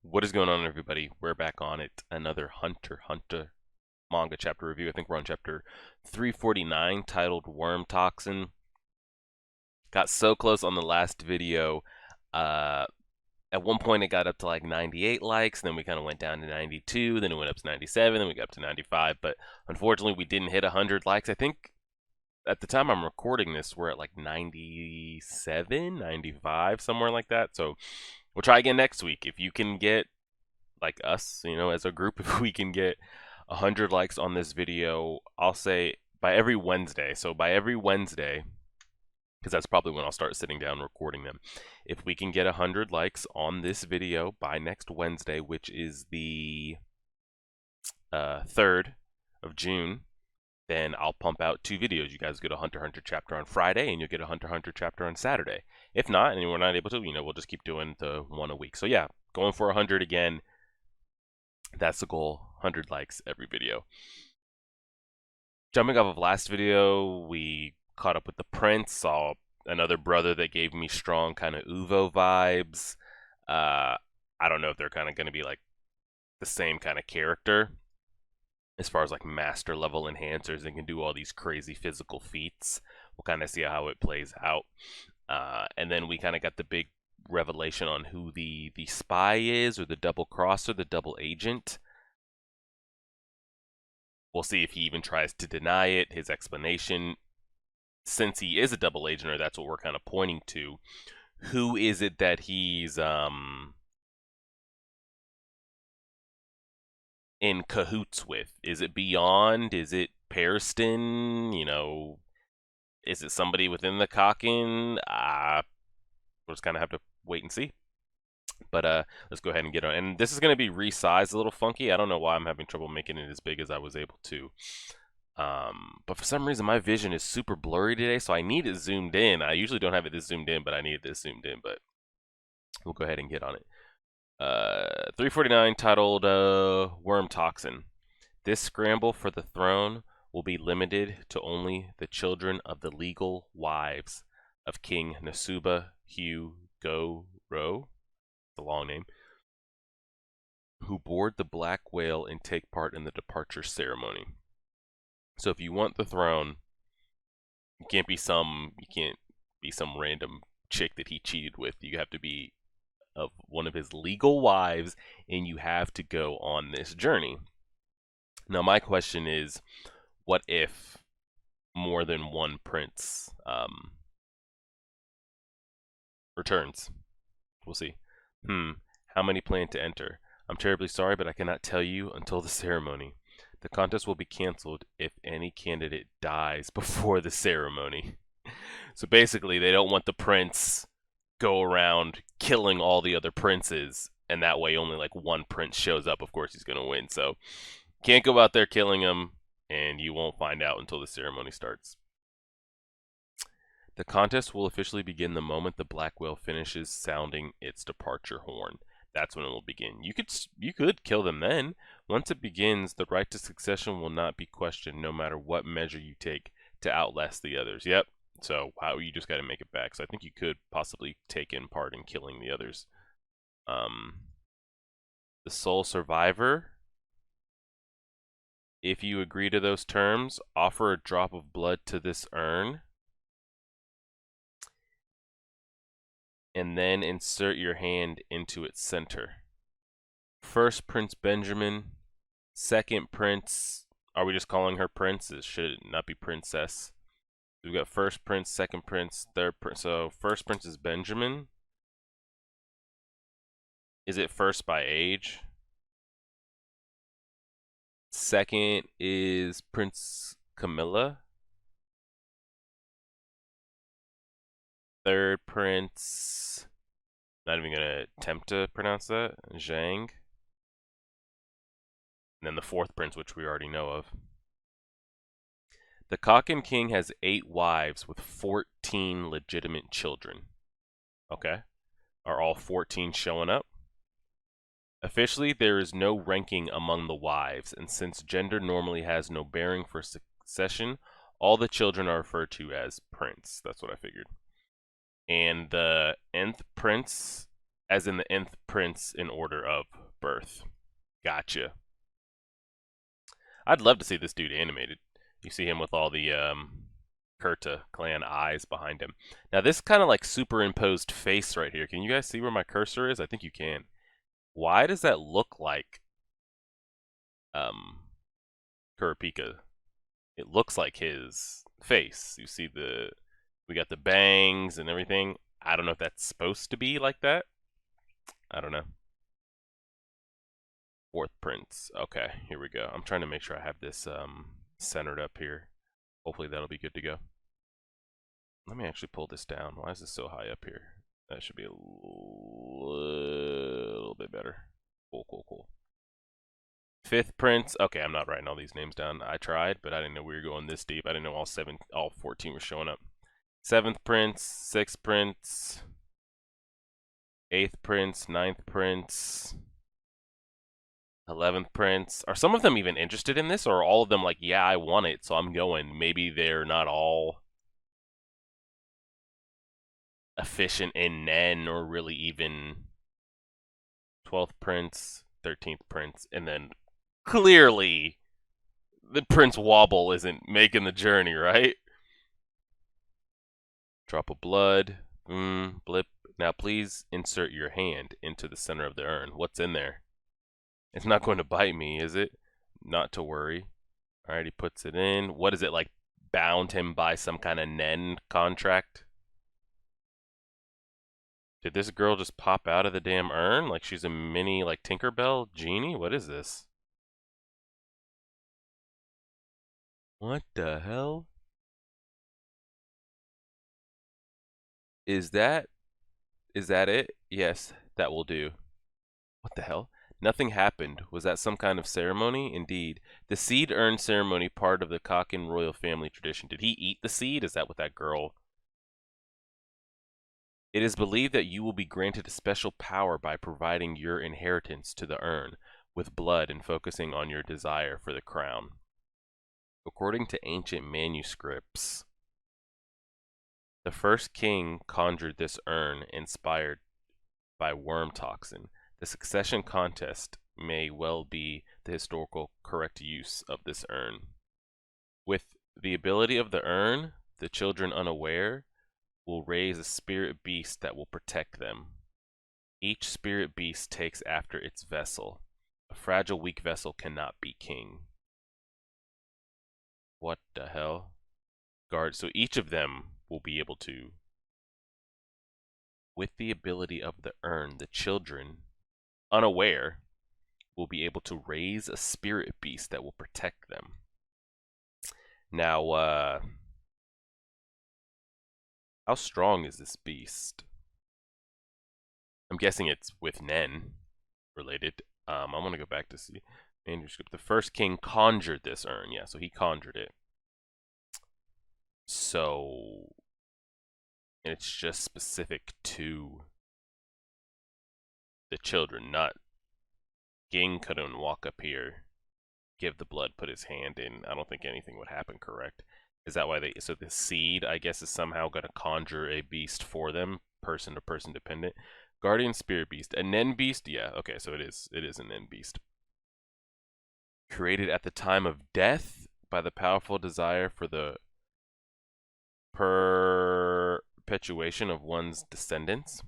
What is going on, everybody? We're back on it. Another Hunter x Hunter manga chapter review. I think we're on chapter 349, titled Worm Toxin. Got so close on the last video. Uh, at one point, it got up to like 98 likes. Then we kind of went down to 92. Then it went up to 97. Then we got up to 95. But unfortunately, we didn't hit 100 likes. I think at the time I'm recording this, we're at like 97, 95, somewhere like that. So we'll try again next week. If you can get like us, as a group, if we can get 100 likes on this video, I'll say by every Wednesday. So by every Wednesday, because that's probably when I'll start sitting down recording them. If we can get 100 likes on this video by next Wednesday, which is the 3rd of June, then I'll pump out 2 videos. You guys get a Hunter x Hunter chapter on Friday, and you'll get a Hunter x Hunter chapter on Saturday. If not, and we're not able to, we'll just keep doing the one a week. So yeah, going for 100 again. That's the goal. 100 likes every video. Jumping off of last video, we caught up with the prince, saw another brother that gave me strong kind of Uvo vibes. I don't know if they're kind of going to be like the same kind of character as far as like master level enhancers and can do all these crazy physical feats. We'll kind of see how it plays out. And then we kind of got the big revelation on who the spy is, or the double crosser, the double agent. We'll see if he even tries to deny it. His explanation, since he is a double agent, or that's what we're kind of pointing to, who is it that he's in cahoots with? Is it Beyond? Is it Periston? Is it somebody within the Kaken? We'll just kind of have to wait and see. But let's go ahead and get on. And this is going to be resized a little funky. I don't know why I'm having trouble making it as big as I was able to. But for some reason, my vision is super blurry today, so I need it zoomed in. I usually don't have it this zoomed in, but I need this zoomed in. But we'll go ahead and get on it. 349, titled Worm Toxin. This scramble for the throne will be limited to only the children of the legal wives of King Nasuba Hyugoro, the long name, who board the black whale and take part in the departure ceremony. So if you want the throne, you can't be some random chick that he cheated with. You have to be of one of his legal wives, and you have to go on this journey. Now my question is, what if more than one prince returns? We'll see. How many plan to enter? I'm terribly sorry, but I cannot tell you until the ceremony. The contest will be canceled if any candidate dies before the ceremony. So basically, they don't want the prince go around killing all the other princes, and that way only like one prince shows up. Of course, he's going to win. So can't go out there killing him, and you won't find out until the ceremony starts. The contest will officially begin the moment the black whale finishes sounding its departure horn. That's when it will begin. You could kill them then. Once it begins, the right to succession will not be questioned, no matter what measure you take to outlast the others. Yep. So you just got to make it back. So I think you could possibly take in part in killing the others. The sole survivor. If you agree to those terms, offer a drop of blood to this urn, and then insert your hand into its center. First Prince Benjamin, second Prince. Are we just calling her Prince? Should it not be Princess? We've got first Prince, second Prince, third Prince. So first Prince is Benjamin. Is it first by age? Second is Prince Camilla. Third Prince, not even gonna attempt to pronounce that, Zhang. And then the fourth prince, which we already know of. The Kaken King has 8 wives with 14 legitimate children. Okay. Are all 14 showing up? Officially, there is no ranking among the wives, and since gender normally has no bearing for succession, all the children are referred to as prince. That's what I figured. And the nth prince As in the nth prince in order of birth. Gotcha. I'd love to see this dude animated. You see him with all the Kurta clan eyes behind him. Now this kind of like superimposed face right here. Can you guys see where my cursor is? I think you can. Why does that look like Kurapika? It looks like his face. You see we got the bangs and everything. I don't know if that's supposed to be like that. I don't know. Fourth prince. Okay, here we go. I'm trying to make sure I have this centered up here. Hopefully that'll be good to go. Let me actually pull this down. Why is this so high up here? That should be a little bit better. Cool. Fifth prince. Okay, I'm not writing all these names down. I tried, but I didn't know we were going this deep. I didn't know all 14 were showing up. Seventh prince, sixth prince, eighth prince, ninth prince, 11th prince. Are some of them even interested in this, or are all of them like, yeah, I want it, so I'm going? Maybe they're not all efficient in Nen, or really even 12th prince, 13th prince, and then clearly the Prince Wobble isn't making the journey, right? Drop of blood. Blip. Now please insert your hand into the center of the urn. What's in there? It's not going to bite me, is it? Not to worry. Alright, he puts it in. What is it, like bound him by some kind of Nen contract? Did this girl just pop out of the damn urn? Like she's a mini, like, Tinkerbell genie? What is this? What the hell? Is that it? Yes, that will do. What the hell? Nothing happened. Was that some kind of ceremony? Indeed. The seed urn ceremony, part of the Kakin royal family tradition. Did he eat the seed? Is that what that girl... It is believed that you will be granted a special power by providing your inheritance to the urn with blood and focusing on your desire for the crown. According to ancient manuscripts, the first king conjured this urn inspired by worm toxin. The succession contest may well be the historical correct use of this urn. With the ability of the urn, the children unaware will raise a spirit beast that will protect them. Each spirit beast takes after its vessel. A fragile, weak vessel cannot be king. What the hell? So each of them will be able to, with the ability of the urn, the children, unaware, will be able to raise a spirit beast that will protect them. Now, how strong is this beast? I'm guessing it's with Nen related. I'm gonna go back to see manuscript. The first king conjured this urn. Yeah, so he conjured it. So it's just specific to the children, not Ging couldn't walk up here, give the blood, put his hand in. I don't think anything would happen, correct? Is that why so the seed, I guess, is somehow going to conjure a beast for them, person to person dependent. Guardian spirit beast. A Nen beast? Yeah, okay, so it is a Nen beast. Created at the time of death by the powerful desire for the perpetuation of one's descendants.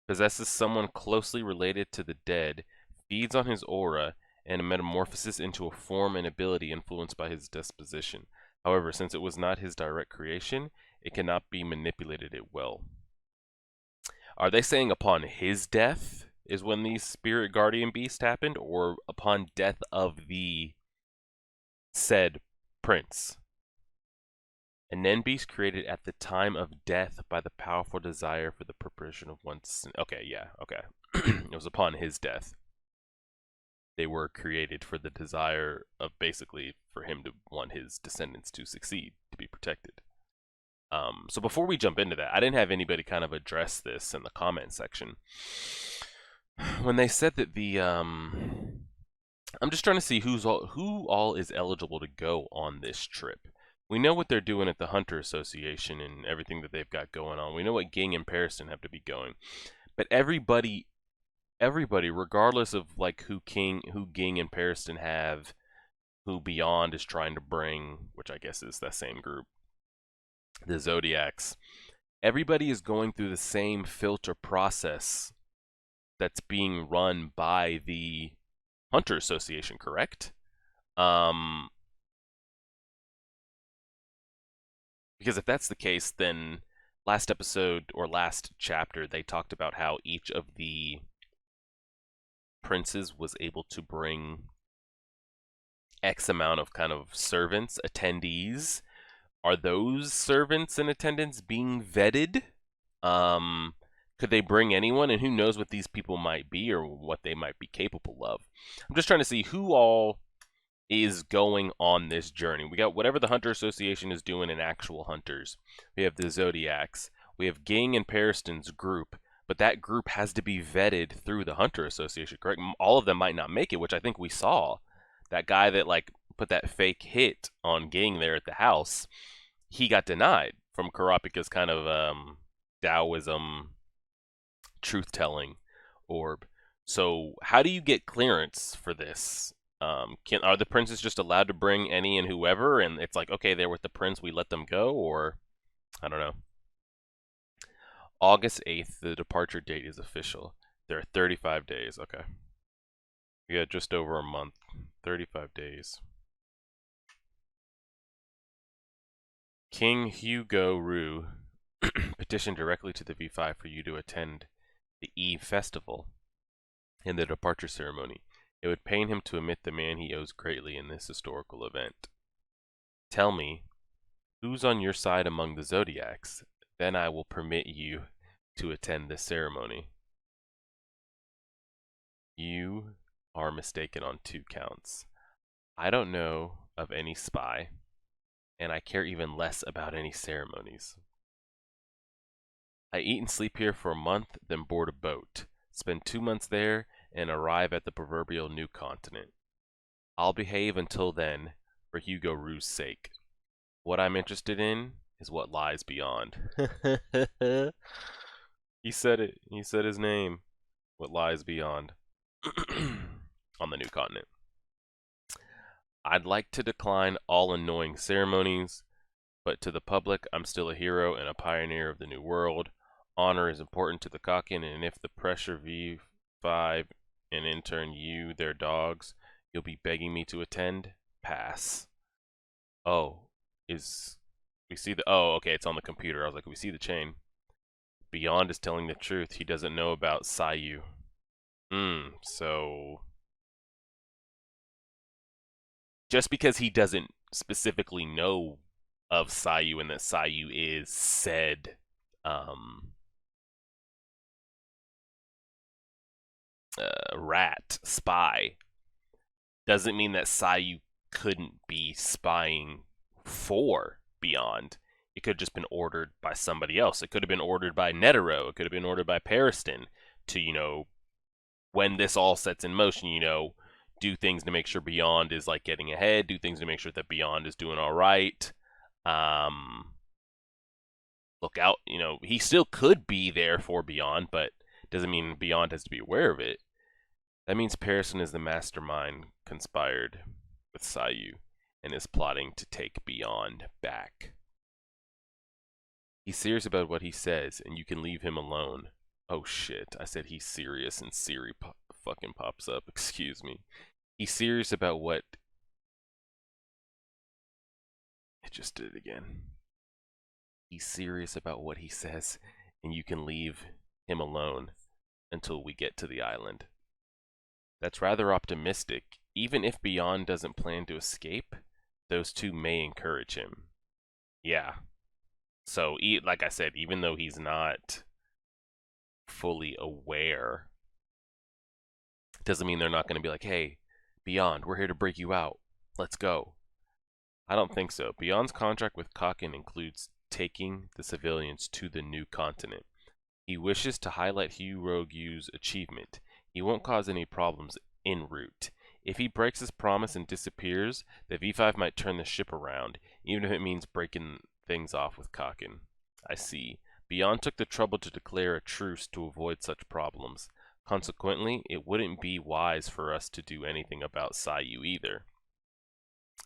Possesses someone closely related to the dead, feeds on his aura, and a metamorphosis into a form and ability influenced by his disposition. However, since it was not his direct creation, it cannot be manipulated at will. Are they saying upon his death is when the spirit guardian beast happened, or upon death of the said prince? A Nen beast created at the time of death by the powerful desire for the perversion of one's... Okay, yeah, okay. It was upon his death. They were created for the desire of basically for him to want his descendants to succeed, to be protected. So before we jump into that, I didn't have anybody kind of address this in the comment section. When they said that the... I'm just trying to see who all is eligible to go on this trip. We know what they're doing at the Hunter Association and everything that they've got going on. We know what Ging and Periston have to be going. But everybody everybody, regardless of like who Ging and Periston have, who Beyond is trying to bring, which I guess is that same group, the Zodiacs. Everybody is going through the same filter process that's being run by the Hunter Association, correct? Because if that's the case, then last episode or last chapter, they talked about how each of the princes was able to bring X amount of kind of servants, attendees. Are those servants and attendants being vetted? Could they bring anyone? And who knows what these people might be or what they might be capable of? I'm just trying to see who all is going on this journey. We got whatever the Hunter Association is doing in actual hunters. We have the Zodiacs. We have Ging and Periston's group, but that group has to be vetted through the Hunter Association, correct? All of them might not make it, which I think we saw. That guy that like put that fake hit on Ging there at the house, he got denied from Kurapika's kind of Taoism truth-telling orb. So how do you get clearance for this? Are the princes just allowed to bring any and whoever, and it's like, okay, they're with the prince, we let them go, or I don't know. August 8th, the departure date is official. There are 35 days. Okay. We got just over a month. 35 days. King Hugo Rue petitioned directly to the V5 for you to attend the Eve Festival and the departure ceremony. It would pain him to omit the man he owes greatly in this historical event. Tell me, who's on your side among the Zodiacs? Then I will permit you to attend this ceremony. You are mistaken on 2 counts. I don't know of any spy, and I care even less about any ceremonies. I eat and sleep here for a month, then board a boat, spend 2 months there, and arrive at the proverbial new continent. I'll behave until then, for Hugo Rue's sake. What I'm interested in is what lies beyond. He said it. He said his name. What lies beyond. On the new continent. I'd like to decline all annoying ceremonies, but to the public, I'm still a hero and a pioneer of the new world. Honor is important to the Kakin, and if the pressure V5 and in turn you, their dogs, you'll be begging me to attend? Pass. Oh, we see the, oh, okay, it's on the computer. I was like, we see the chain. Beyond is telling the truth. He doesn't know about Sayu. So just because he doesn't specifically know of Sayu and that Sayu is said rat spy doesn't mean that Sayu couldn't be spying for Beyond. It could have just been ordered by somebody else. It could have been ordered by Netero. It could have been ordered by Periston to, you know, when this all sets in motion, you know, do things to make sure Beyond is like getting ahead, do things to make sure that Beyond is doing all right. Look out, you know, he still could be there for Beyond, but doesn't mean Beyond has to be aware of it. That means Periston is the mastermind conspired with Sayu and is plotting to take Beyond back. He's serious about what he says, and you can leave him alone. Oh shit, I said he's serious and Siri fucking pops up. Excuse me. He's serious about what... It just did it again. He's serious about what he says, and you can leave him alone until we get to the island. That's rather optimistic. Even if Beyond doesn't plan to escape, those two may encourage him. Yeah. So, like I said, even though he's not fully aware, doesn't mean they're not going to be like, hey, Beyond, we're here to break you out. Let's go. I don't think so. Beyond's contract with Kakin includes taking the civilians to the new continent. He wishes to highlight Hurogu's achievement. He won't cause any problems en route. If he breaks his promise and disappears, the V5 might turn the ship around, even if it means breaking things off with Kakin. I see. Beyond took the trouble to declare a truce to avoid such problems. Consequently, it wouldn't be wise for us to do anything about Sayu either.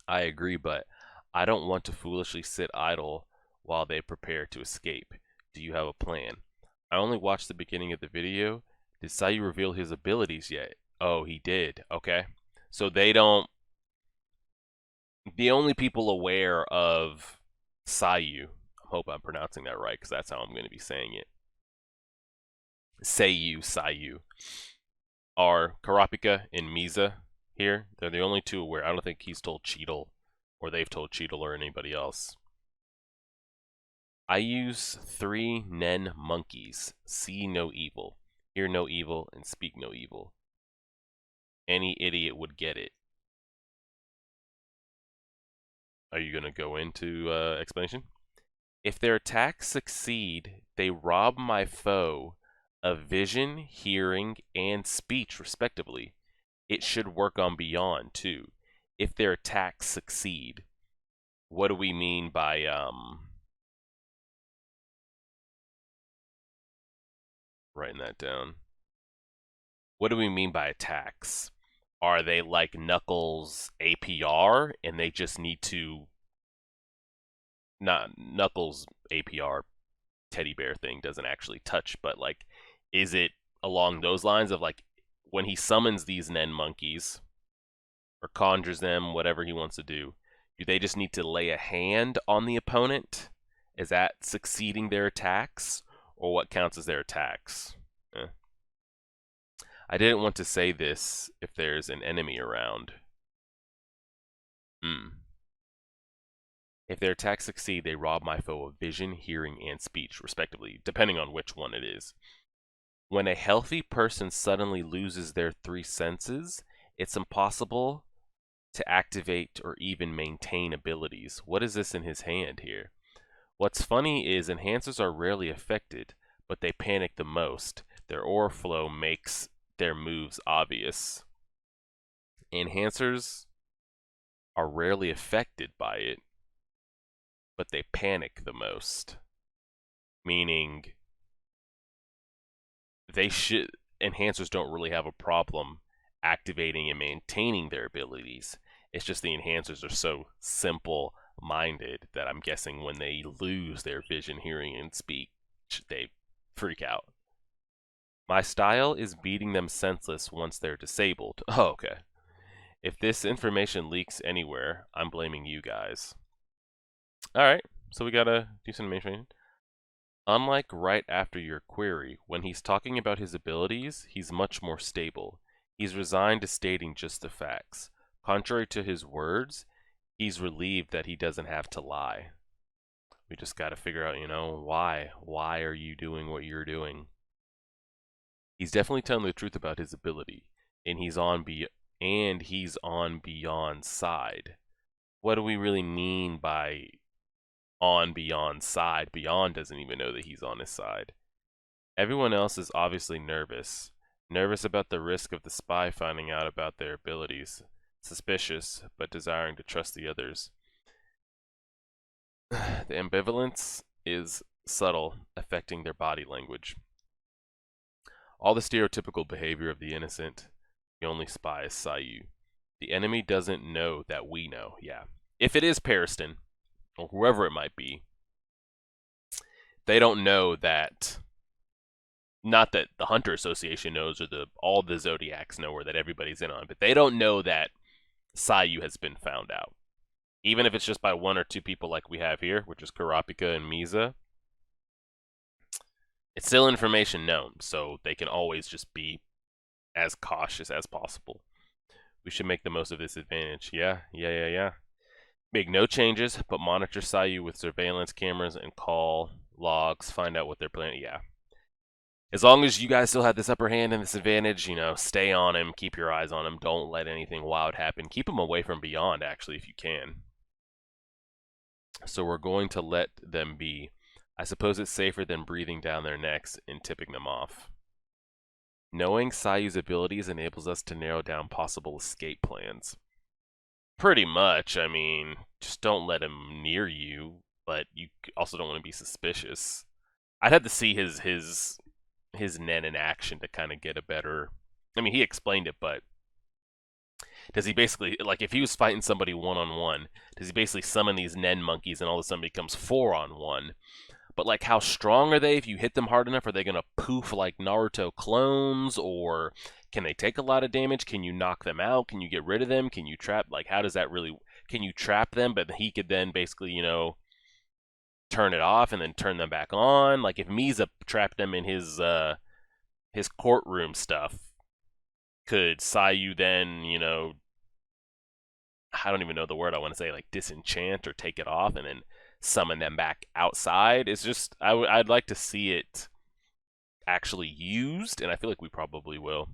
I agree, but I don't want to foolishly sit idle while they prepare to escape. Do you have a plan? I only watched the beginning of the video. Did Sayu reveal his abilities yet? Oh, he did. Okay. So they don't... The only people aware of Sayu, I hope I'm pronouncing that right because that's how I'm going to be saying it. Sayu, are Kurapika and Misa here. They're the only two aware. I don't think he's told Cheetle, or they've told Cheetle or anybody else. I use 3 Nen monkeys. See no evil, hear no evil, and speak no evil. Any idiot would get it. Are you going to go into explanation? If their attacks succeed, they rob my foe of vision, hearing, and speech, respectively. It should work on Beyond, too. If their attacks succeed. What do we mean by, writing that down. What do we mean by attacks? Are they like Knuckles APR and they just need to... Not Knuckles APR teddy bear thing doesn't actually touch, but like, is it along those lines of like, when he summons these Nen monkeys or conjures them, whatever he wants to do they just need to lay a hand on the opponent? Is that succeeding their attacks, or what counts as their attacks? I didn't want to say this if there's an enemy around. If their attacks succeed, they rob my foe of vision, hearing, and speech, respectively, depending on which one it is. When a healthy person suddenly loses their 3 senses, it's impossible to activate or even maintain abilities. What is this in his hand here? What's funny is enhancers are rarely affected, but they panic the most. Their aura flow makes their moves obvious. Enhancers are rarely affected by it, but they panic the most. Meaning, enhancers don't really have a problem activating and maintaining their abilities. It's just the enhancers are so simple-minded that I'm guessing when they lose their vision, hearing, and speech, they freak out. My style is beating them senseless once they're disabled. Oh, okay. If this information leaks anywhere, I'm blaming you guys. Alright, so we gotta do some information. Unlike right after your query, when he's talking about his abilities, he's much more stable. He's resigned to stating just the facts. Contrary to his words, he's relieved that he doesn't have to lie. We just gotta figure out, why. Why are you doing what you're doing? He's definitely telling the truth about his ability, and he's on Beyond's side. What do we really mean by on Beyond's side? Beyond doesn't even know that he's on his side. Everyone else is obviously nervous. Nervous about the risk of the spy finding out about their abilities. Suspicious, but desiring to trust the others. The ambivalence is subtle, affecting their body language. All the stereotypical behavior of the innocent. The only spy is Sayu. The enemy doesn't know that we know. Yeah. If it is Periston, or whoever it might be, they don't know that... Not that the Hunter Association knows, or all the Zodiacs know, or that everybody's in on, but they don't know that Sayu has been found out. Even if it's just by 1 or 2 people like we have here, which is Kurapika and Misa, it's still information known, so they can always just be as cautious as possible. We should make the most of this advantage. Yeah. Make no changes, but monitor Sayu with surveillance cameras and call logs, find out what they're planning. Yeah. As long as you guys still have this upper hand and this advantage, stay on him, keep your eyes on him, don't let anything wild happen. Keep him away from Beyond, actually, if you can. So we're going to let them be. I suppose it's safer than breathing down their necks and tipping them off. Knowing Sayu's abilities enables us to narrow down possible escape plans. Pretty much, I mean, just don't let him near you, but you also don't want to be suspicious. I'd have to see his his Nen in action to kind of get a better. I mean, he explained it, but does he basically, like, if he was fighting somebody one-on-one, does he basically summon these Nen monkeys and all of a sudden becomes 4-on-1? But, like, how strong are they if you hit them hard enough? Are they going to poof like Naruto clones? Or can they take a lot of damage? Can you knock them out? Can you get rid of them? Can you trap? Like, how does that really... Can you trap them, but he could then basically, turn it off and then turn them back on? Like, if Misa trapped them in his courtroom stuff, could Sayu then, I don't even know the word I want to say, like disenchant or take it off and then summon them back outside? It's just, I'd like to see it actually used, and I feel like we probably will.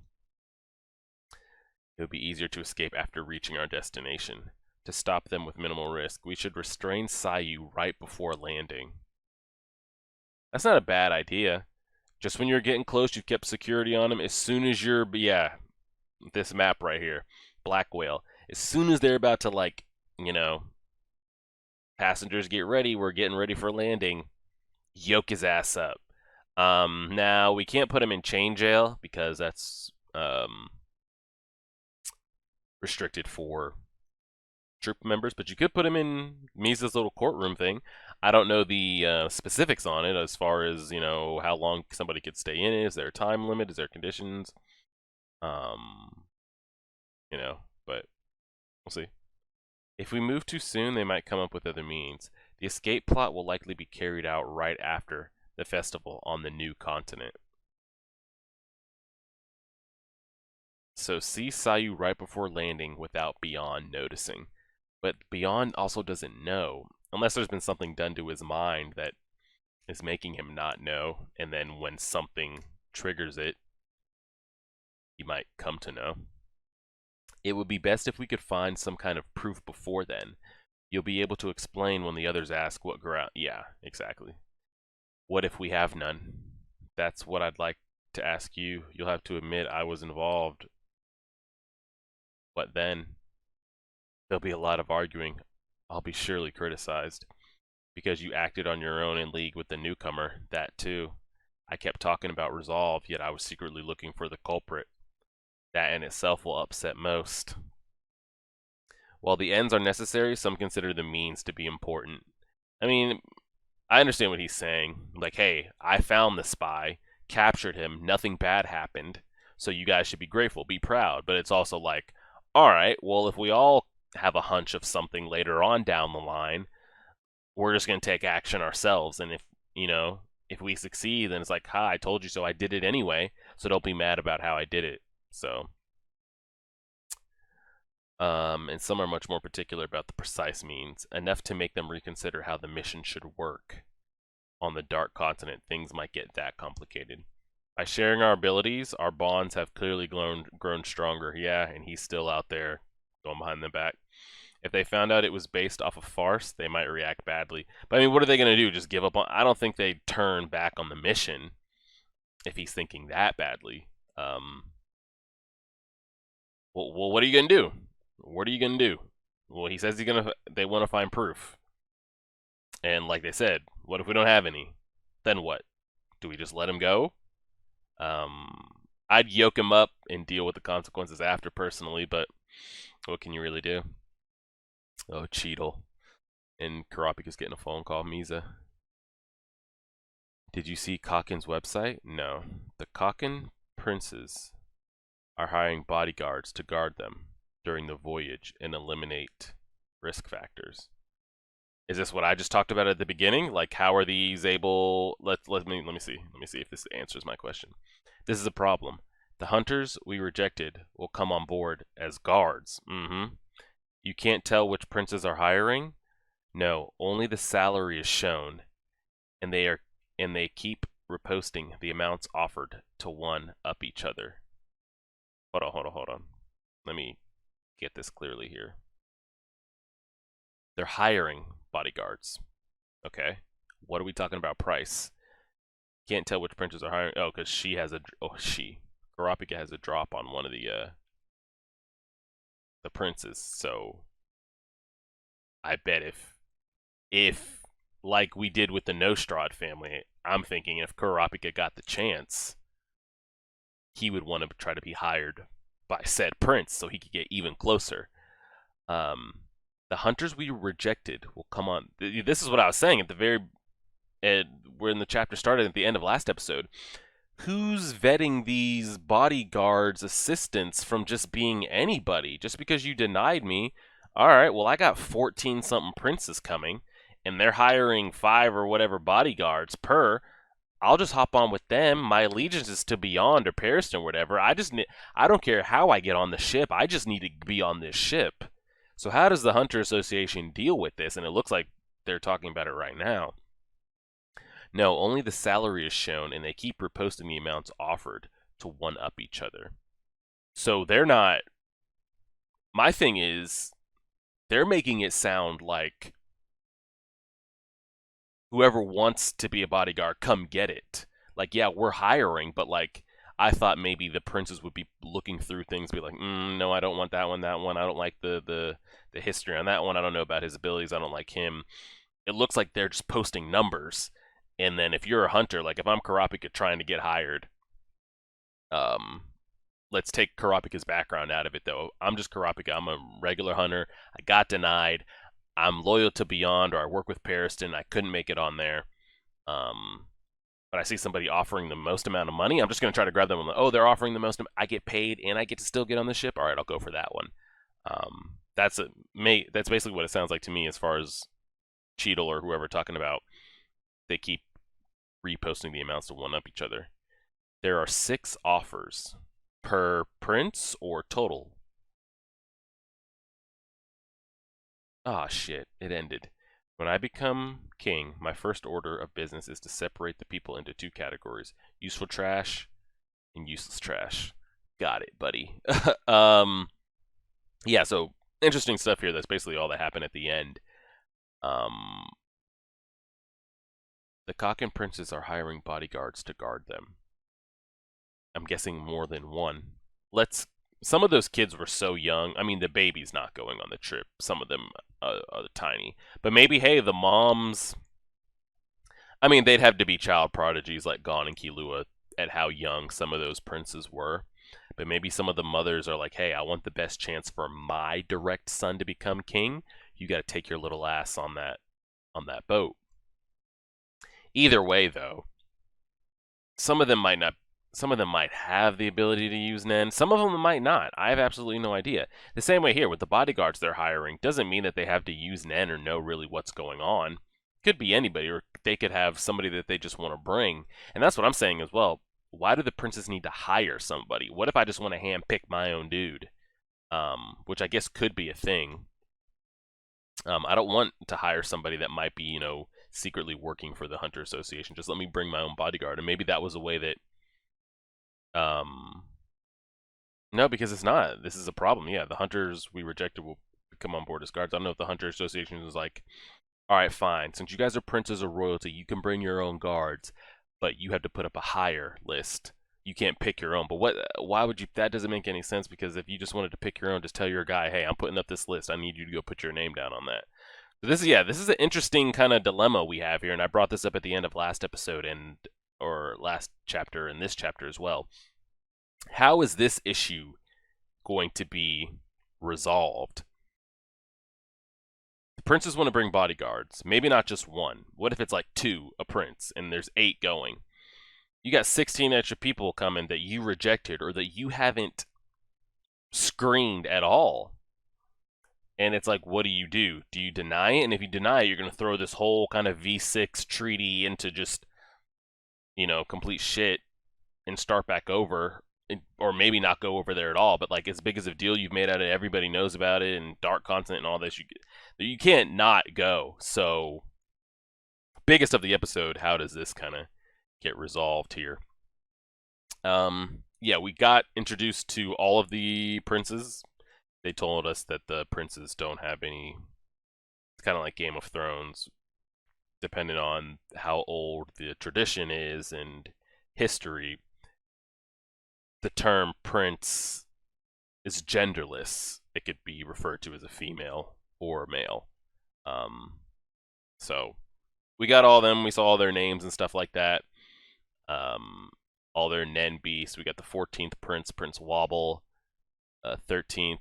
It would be easier to escape after reaching our destination. To stop them with minimal risk, we should restrain Sayu right before landing. That's not a bad idea. Just when you're getting close, you've kept security on them. As soon as you're, this map right here, Black Whale. As soon as they're about to, like, passengers get ready, we're getting ready for landing, yoke his ass up. Now, we can't put him in chain jail because that's restricted for troop members, but you could put him in Misa's little courtroom thing. I don't know the specifics on it as far as, how long somebody could stay in it. Is there a time limit? Is there conditions? But we'll see. If we move too soon, they might come up with other means. The escape plot will likely be carried out right after the festival on the new continent. So see Sayu right before landing without Beyond noticing. But Beyond also doesn't know, unless there's been something done to his mind that is making him not know, and then when something triggers it, he might come to know. It would be best if we could find some kind of proof before then. You'll be able to explain when the others ask what ground... Yeah, exactly. What if we have none? That's what I'd like to ask you. You'll have to admit I was involved. What then? There'll be a lot of arguing. I'll be surely criticized. Because you acted on your own in league with the newcomer. That too. I kept talking about resolve, yet I was secretly looking for the culprit. That in itself will upset most. While the ends are necessary, some consider the means to be important. I mean, I understand what he's saying. Like, hey, I found the spy, captured him, nothing bad happened, so you guys should be grateful, be proud. But it's also like, alright, well, if we all have a hunch of something later on down the line, we're just going to take action ourselves. And if we succeed, then it's like, ha, I told you so, I did it anyway, so don't be mad about how I did it. So, and some are much more particular about the precise means, enough to make them reconsider how the mission should work. On the Dark Continent, things might get that complicated. By sharing our abilities, our bonds have clearly grown stronger. Yeah, and he's still out there going behind the back. If they found out it was based off a farce, they might react badly. But I mean, what are they going to do? Just give up on... I don't think they'd turn back on the mission if he's thinking that badly. Well, what are you going to do? What are you going to do? Well, he says they want to find proof. And like they said, what if we don't have any? Then what? Do we just let him go? I'd yoke him up and deal with the consequences after personally, but what can you really do? Oh, Cheadle. And Kurapika's getting a phone call, Misa. Did you see Kakin's website? No. The Kakin princes are hiring bodyguards to guard them during the voyage and eliminate risk factors. Is this what I just talked about at the beginning? Like, how are these able... Let me see. Let me see if this answers my question. This is a problem. The hunters we rejected will come on board as guards. You can't tell which princes are hiring? No, only the salary is shown, and they keep reposting the amounts offered to one up each other. Hold on. Let me get this clearly here. They're hiring bodyguards. Okay. What are we talking about price? Can't tell which princes are hiring. Oh, because Kurapika has a drop on one of the princes. So I bet if like we did with the Nostrad family, I'm thinking if Kurapika got the chance, he would want to try to be hired by said prince so he could get even closer. The hunters we rejected will come on. This is what I was saying at the very, when the chapter started at the end of last episode. Who's vetting these bodyguards' assistants from just being anybody? Just because you denied me, all right, well, I got 14-something princes coming, and they're hiring 5 or whatever bodyguards per. I'll just hop on with them. My allegiance is to Beyond or Periston or whatever. I don't care how I get on the ship. I just need to be on this ship. So how does the Hunter Association deal with this? And it looks like they're talking about it right now. No, only the salary is shown, and they keep reposting the amounts offered to one-up each other. So they're not... My thing is, they're making it sound like whoever wants to be a bodyguard, come get it. Like, yeah, we're hiring, but like, I thought maybe the princes would be looking through things, be like, no, I don't want that one. I don't like the history on that one. I don't know about his abilities. I don't like him. It looks like they're just posting numbers. And then if you're a hunter, like if I'm Kurapika trying to get hired, let's take Kurapika's background out of it, though. I'm just Kurapika. I'm a regular hunter. I got denied. I'm loyal to Beyond, or I work with Periston. I couldn't make it on there. But I see somebody offering the most amount of money. I'm just going to try to grab them. I'm like, oh, they're offering the most. I get paid, and I get to still get on the ship. All right, I'll go for that one. That's basically what it sounds like to me as far as Cheadle or whoever talking about. They keep reposting the amounts to one-up each other. There are 6 offers per prince or total. Ah, shit. It ended. When I become king, my first order of business is to separate the people into 2 categories. Useful trash and useless trash. Got it, buddy. Yeah, so interesting stuff here. That's basically all that happened at the end. The Kakin princes are hiring bodyguards to guard them. I'm guessing more than one. Some of those kids were so young. I mean, the baby's not going on the trip. Some of them are tiny. But maybe, hey, the moms... I mean, they'd have to be child prodigies like Gon and Killua at how young some of those princes were. But maybe some of the mothers are like, hey, I want the best chance for my direct son to become king. You got to take your little ass on that boat. Either way, though, some of them might have the ability to use Nen. Some of them might not. I have absolutely no idea. The same way here with the bodyguards they're hiring doesn't mean that they have to use Nen or know really what's going on. Could be anybody, or they could have somebody that they just want to bring. And that's what I'm saying as well. Why do the princes need to hire somebody? What if I just want to handpick my own dude? Which I guess could be a thing. I don't want to hire somebody that might be, secretly working for the Hunter Association. Just let me bring my own bodyguard. And maybe that was a way that... No, because it's not. This is a problem. Yeah, the hunters we rejected will come on board as guards. I don't know if the Hunter Association is like, all right, fine. Since you guys are princes of royalty, you can bring your own guards, but you have to put up a higher list. You can't pick your own. But why would you? That doesn't make any sense, because if you just wanted to pick your own, just tell your guy, hey, I'm putting up this list. I need you to go put your name down on that. So this is an interesting kind of dilemma we have here, and I brought this up at the end of last episode or last chapter and this chapter as well. How is this issue going to be resolved? The princes want to bring bodyguards. Maybe not just one. What if it's like 2 a prince and there's 8 going? You got 16 extra people coming that you rejected or that you haven't screened at all. And it's like, what do? Do you deny it? And if you deny it, you're going to throw this whole kind of V6 treaty into just, complete shit and start back over. Or maybe not go over there at all, but like as big as a deal you've made out of it, everybody knows about it, and dark content and all this, you can't not go. So, biggest of the episode, how does this kind of get resolved here? Yeah, we got introduced to all of the princes. They told us that the princes don't have any. It's kind of like Game of Thrones, depending on how old the tradition is and history. The term prince is genderless. It could be referred to as a female or a male. So we got all them. We saw all their names and stuff like that. all their Nen beasts. We got the 14th Prince, Prince Wobble, 13th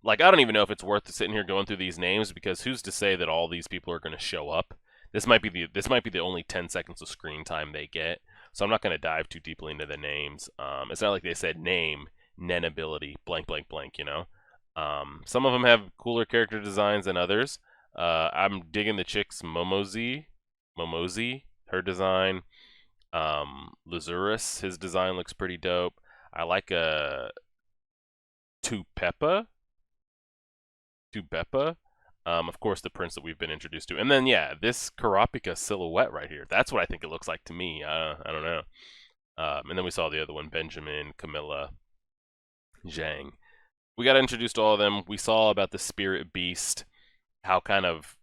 Like, I don't even know if it's worth sitting here going through these names, because who's to say that all these people are going to show up? This might be the only 10 seconds of screen time they get, so I'm not going to dive too deeply into the names. It's not like they said name, Nen ability, blank, blank, blank, you know? Some of them have cooler character designs than others. I'm digging the chick's Momozi, her design. Lazarus, his design looks pretty dope. I like Tupeppa. Of course, the prince that we've been introduced to. And then, yeah, this Kurapika silhouette right here. That's what I think it looks like to me. I don't know. And then we saw the other one, Benjamin, Camilla, Zhang. We got introduced to all of them. We saw about the spirit beast, how kind of,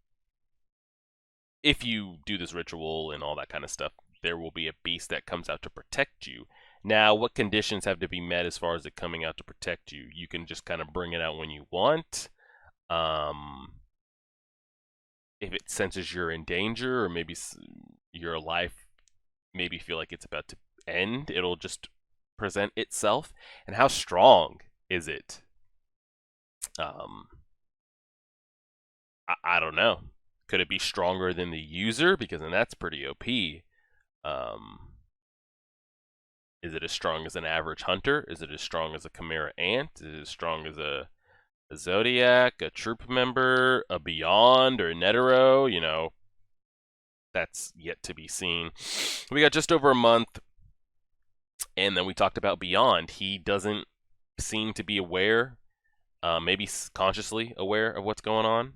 if you do this ritual and all that kind of stuff, there will be a beast that comes out to protect you. Now, what conditions have to be met as far as it coming out to protect you? You can just kind of bring it out when you want. If it senses you're in danger, or maybe your life maybe feel like it's about to end, it'll just present itself. And how strong is it? I don't know. Could it be stronger than the user? Because then that's pretty OP. Is it as strong as an average hunter? Is it as strong as a Chimera Ant? Is it as strong as a Zodiac, a troop member, a Beyond, or a Netero? You know, that's yet to be seen. We got just over a month, and then we talked about Beyond. He doesn't seem to be aware, maybe consciously aware of what's going on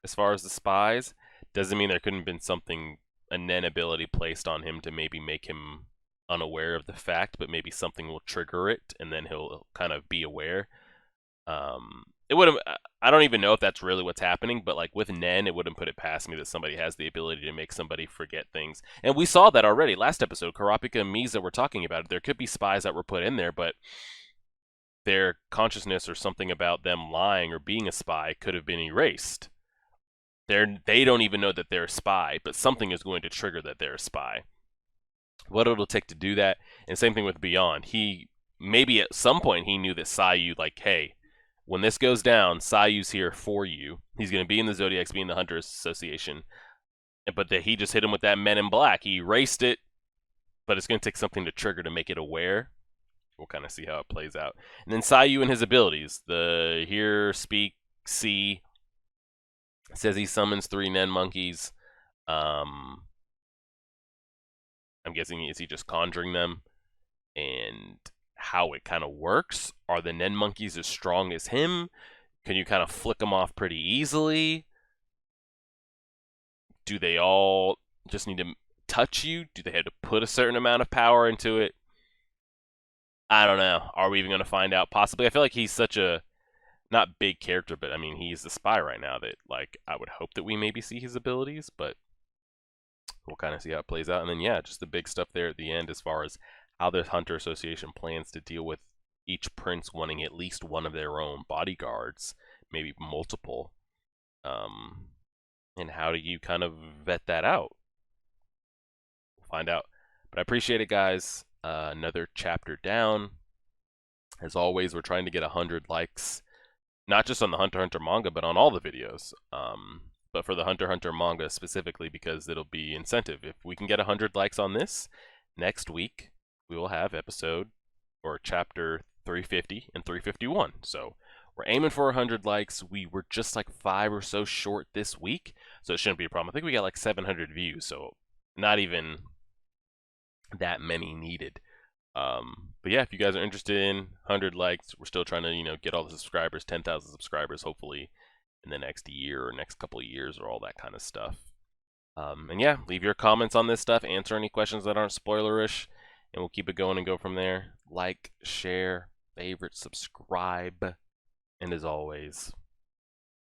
as far as the spies. Doesn't mean there couldn't have been something, a Nen ability placed on him to maybe make him unaware of the fact, but maybe something will trigger it, and then he'll kind of be aware. It wouldn't. I don't even know if that's really what's happening, but like with Nen, it wouldn't put it past me that somebody has the ability to make somebody forget things. And we saw that already last episode. Kurapika and Misa were talking about it. There could be spies that were put in there, but their consciousness or something about them lying or being a spy could have been erased. They don't even know that they're a spy, but something is going to trigger that they're a spy. What it'll take to do that, and same thing with Beyond. He maybe at some point he knew that Sayu, like, hey, when this goes down, Sayu's here for you. He's going to be in the Zodiacs, be in the Hunters Association. But that he just hit him with that Men in Black. He erased it, but it's going to take something to trigger to make it aware. We'll kind of see how it plays out. And then Sayu and his abilities. The Hear, Speak, See. Says he summons 3 Nen monkeys. I'm guessing, is he just conjuring them? And how it kind of works. Are the Nen monkeys as strong as him? Can you kind of flick them off pretty easily? Do they all just need to touch you? Do they have to put a certain amount of power into it? I don't know. Are we even going to find out? Possibly. I feel like he's such a, not big character, but I mean, he's the spy right now that, like, I would hope that we maybe see his abilities, but we'll kind of see how it plays out. And then, yeah, just the big stuff there at the end as far as how the Hunter Association plans to deal with each prince wanting at least one of their own bodyguards, maybe multiple. And how do you kind of vet that out? We'll find out. But I appreciate it, guys. Another chapter down. As always, we're trying to get 100 likes, not just on the Hunter x Hunter manga, but on all the videos. But for the Hunter x Hunter manga specifically, because it'll be incentive. If we can get 100 likes on this, next week we will have episode or chapter 350 and 351. So we're aiming for 100 likes. We were just like 5 or so short this week, so it shouldn't be a problem. I think we got like 700 views, so not even that many needed. But yeah, if you guys are interested in 100 likes, we're still trying to, you know, get all the subscribers, 10,000 subscribers, hopefully in the next year or next couple of years or all that kind of stuff. And yeah, leave your comments on this stuff, answer any questions that aren't spoilerish, and we'll keep it going and go from there. Like, share, favorite, subscribe, and as always,